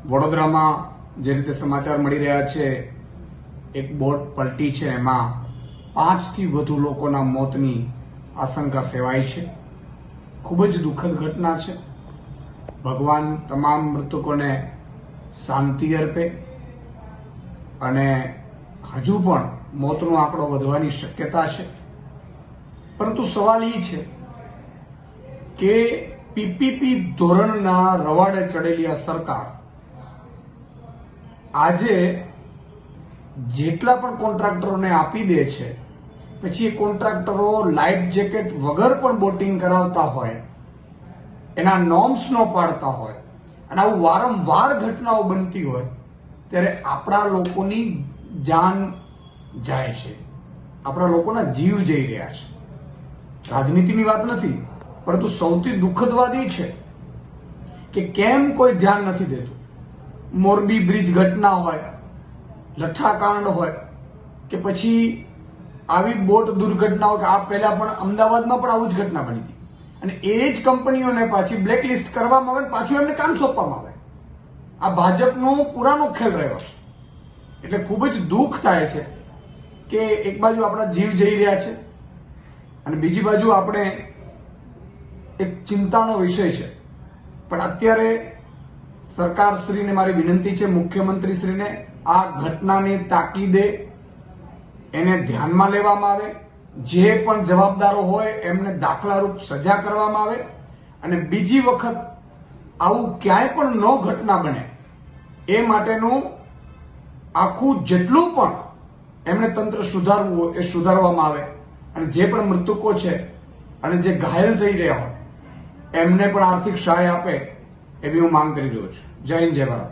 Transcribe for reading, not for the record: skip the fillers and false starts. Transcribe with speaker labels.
Speaker 1: વડોદરામાં જે રીતે સમાચાર મળી રહ્યા છે, એક બોટ પલટી છે, એમાં 5 થી વધુ લોકોના મોતની આશંકા સેવાઈ છે. ખૂબ જ દુઃખદ ઘટના છે. ભગવાન તમામ મૃતકોને શાંતિ અર્પે અને હજુ પણ મોતનો આંકડો વધવાની શક્યતા છે. પરંતુ સવાલ એ છે કે પીપીપી ધોરણના રવાડે ચડેલી આ સરકાર આજે જેટલા પણ કોન્ટ્રાક્ટરોને આપી દે છે, પછી એ કોન્ટ્રાક્ટરો લાઈફ જેકેટ વગર પણ બોટિંગ કરાવતા હોય, એના નોર્મ્સ ન પાડતા હોય અને આવું વારંવાર ઘટનાઓ બનતી હોય, ત્યારે આપણા લોકોની જાન જાય છે, આપણા લોકોના જીવ જઈ રહ્યા છે. રાજનીતિની વાત નથી, પરંતુ સૌથી દુઃખદ વાત એ છે કે કેમ કોઈ ધ્યાન નથી દેતું. મોરબી બ્રિજ ઘટના હોય, લઠ્ઠાકાંડ હોય કે પછી આવી બોટ દુર્ઘટનાઓ, કે આ પહેલા પણ અમદાવાદમાં પણ આવું જ ઘટના બની હતી અને એ જ કંપનીઓને પાછી બ્લેકલિસ્ટ કરવામાં આવે, પાછું એમને કામ સોંપવામાં આવે. આ ભાજપનો પુરાનો ખેલ રહ્યો છે. એટલે ખૂબ જ દુઃખ થાય છે કે એક બાજુ આપણા જીવ જઈ રહ્યા છે અને બીજી બાજુ આપણે એક ચિંતાનો વિષય છે. પણ અત્યારે સરકારશ્રીને મારી વિનંતી છે, મુખ્યમંત્રીશ્રીને આ ઘટનાની તાકીદે એને ધ્યાનમાં લેવામાં આવે, જે પણ જવાબદારો હોય એમને દાખલારૂપ સજા કરવામાં આવે અને બીજી વખત આવું ક્યાંય પણ ન ઘટના બને એ માટેનું આખું જેટલું પણ એમને તંત્ર સુધારવું હોય એ સુધારવામાં આવે અને જે પણ મૃતકો છે અને જે ઘાયલ થઈ રહ્યા હોય એમને પણ આર્થિક સહાય આપે એવી હું માંગ કરી રહ્યો છું. જય હિન્દ, જય ભારત.